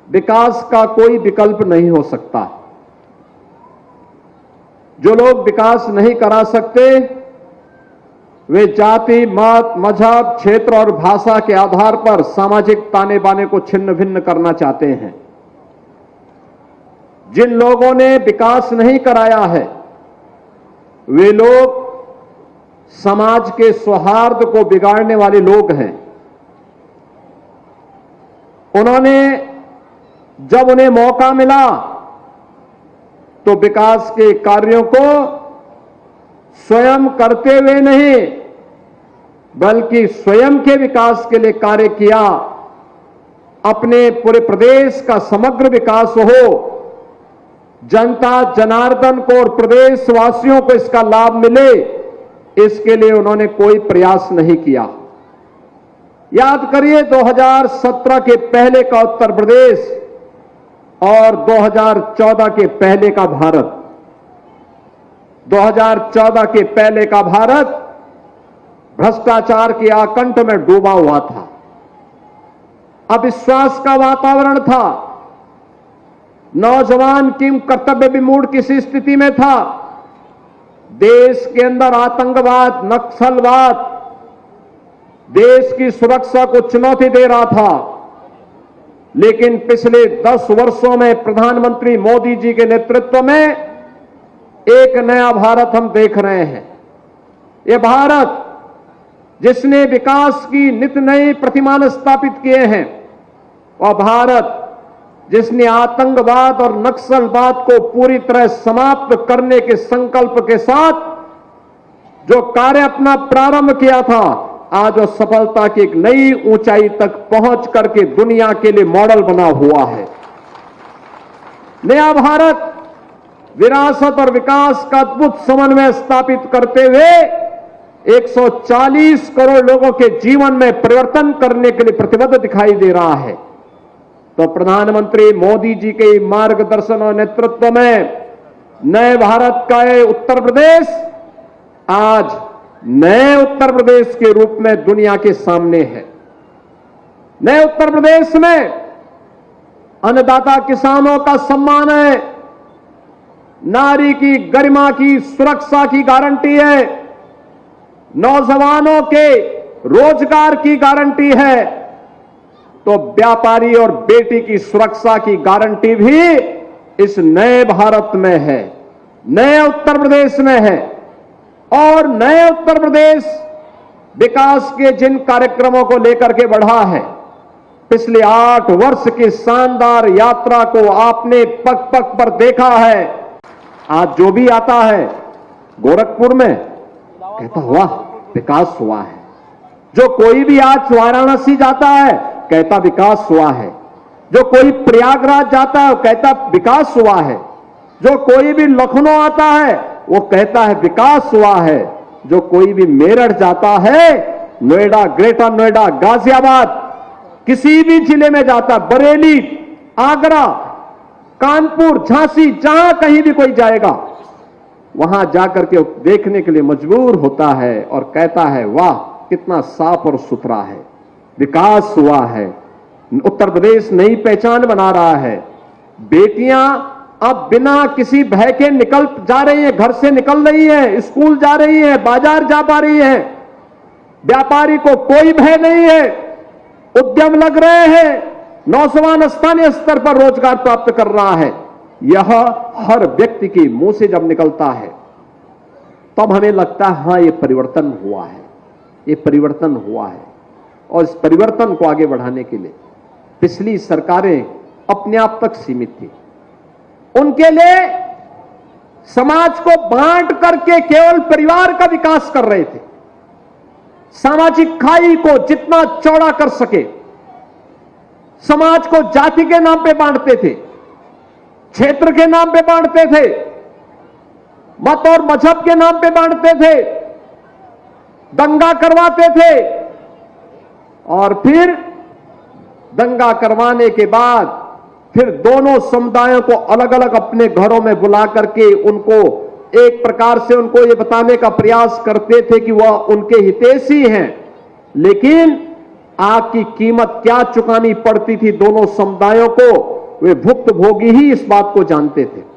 विकास का कोई विकल्प नहीं हो सकता। जो लोग विकास नहीं करा सकते वे जाति, मत, मजहब, क्षेत्र और भाषा के आधार पर सामाजिक ताने बाने को छिन्न भिन्न करना चाहते हैं। जिन लोगों ने विकास नहीं कराया है वे लोग समाज के सौहार्द को बिगाड़ने वाले लोग हैं। उन्होंने जब उन्हें मौका मिला तो विकास के कार्यों को स्वयं करते हुए नहीं बल्कि स्वयं के विकास के लिए कार्य किया। अपने पूरे प्रदेश का समग्र विकास हो, जनता जनार्दन को और प्रदेशवासियों को इसका लाभ मिले, इसके लिए उन्होंने कोई प्रयास नहीं किया। याद करिए 2017 के पहले का उत्तर प्रदेश और 2014 के पहले का भारत। 2014 के पहले का भारत भ्रष्टाचार के आकंठ में डूबा हुआ था। अविश्वास का वातावरण था। नौजवान की कर्तव्य विमूढ़ किसी स्थिति में था। देश के अंदर आतंकवाद, नक्सलवाद देश की सुरक्षा को चुनौती दे रहा था। लेकिन पिछले 10 वर्षों में प्रधानमंत्री मोदी जी के नेतृत्व में एक नया भारत हम देख रहे हैं। यह भारत जिसने विकास की नित नई प्रतिमान स्थापित किए हैं, वह भारत जिसने आतंकवाद और नक्सलवाद को पूरी तरह समाप्त करने के संकल्प के साथ जो कार्य अपना प्रारंभ किया था, आज वो सफलता की एक नई ऊंचाई तक पहुंच करके दुनिया के लिए मॉडल बना हुआ है। नया भारत विरासत और विकास का अद्भुत समन्वय स्थापित करते हुए 140 करोड़ लोगों के जीवन में परिवर्तन करने के लिए प्रतिबद्ध दिखाई दे रहा है। तो प्रधानमंत्री मोदी जी के मार्गदर्शन और नेतृत्व में नए भारत का ये उत्तर प्रदेश आज नए उत्तर प्रदेश के रूप में दुनिया के सामने है। नए उत्तर प्रदेश में अन्नदाता किसानों का सम्मान है, नारी की गरिमा की सुरक्षा की गारंटी है, नौजवानों के रोजगार की गारंटी है, तो व्यापारी और बेटी की सुरक्षा की गारंटी भी इस नए भारत में है, नए उत्तर प्रदेश में है। और नए उत्तर प्रदेश विकास के जिन कार्यक्रमों को लेकर के बढ़ा है, पिछले 8 वर्ष की शानदार यात्रा को आपने पग पग पर देखा है। आज जो भी आता है गोरखपुर में कहता हुआ विकास हुआ है। जो कोई भी आज वाराणसी जाता है कहता विकास हुआ है। जो कोई प्रयागराज जाता है कहता विकास हुआ है। जो कोई भी लखनऊ आता है वो कहता है विकास हुआ है। जो कोई भी मेरठ जाता है, नोएडा, ग्रेटर नोएडा, गाजियाबाद, किसी भी जिले में जाता, बरेली, आगरा, कानपुर, झांसी, जहां कहीं भी कोई जाएगा वहां जाकर के देखने के लिए मजबूर होता है और कहता है वाह कितना साफ और सुथरा है, विकास हुआ है। उत्तर प्रदेश नई पहचान बना रहा है। बेटियां अब बिना किसी भय के निकल जा रही हैं, घर से निकल रही हैं, स्कूल जा रही हैं, बाजार जा पा रही हैं। व्यापारी को कोई भय नहीं है, उद्यम लग रहे हैं, नौजवान स्थानीय स्तर पर रोजगार प्राप्त कर रहा है। यह हर व्यक्ति के मुंह से जब निकलता है तब हमें लगता है हां ये परिवर्तन हुआ है, ये परिवर्तन हुआ है। और इस परिवर्तन को आगे बढ़ाने के लिए पिछली सरकारें अपने आप तक सीमित थी। उनके लिए समाज को बांट करके केवल परिवार का विकास कर रहे थे। सामाजिक खाई को जितना चौड़ा कर सके, समाज को जाति के नाम पे बांटते थे, क्षेत्र के नाम पे बांटते थे, मत और मजहब के नाम पे बांटते थे, दंगा करवाते थे और फिर दंगा करवाने के बाद फिर दोनों समुदायों को अलग अलग अपने घरों में बुला करके उनको एक प्रकार से उनको ये बताने का प्रयास करते थे कि वह उनके हितैषी हैं। लेकिन आग की कीमत क्या चुकानी पड़ती थी दोनों समुदायों को, वे भुक्तभोगी ही इस बात को जानते थे।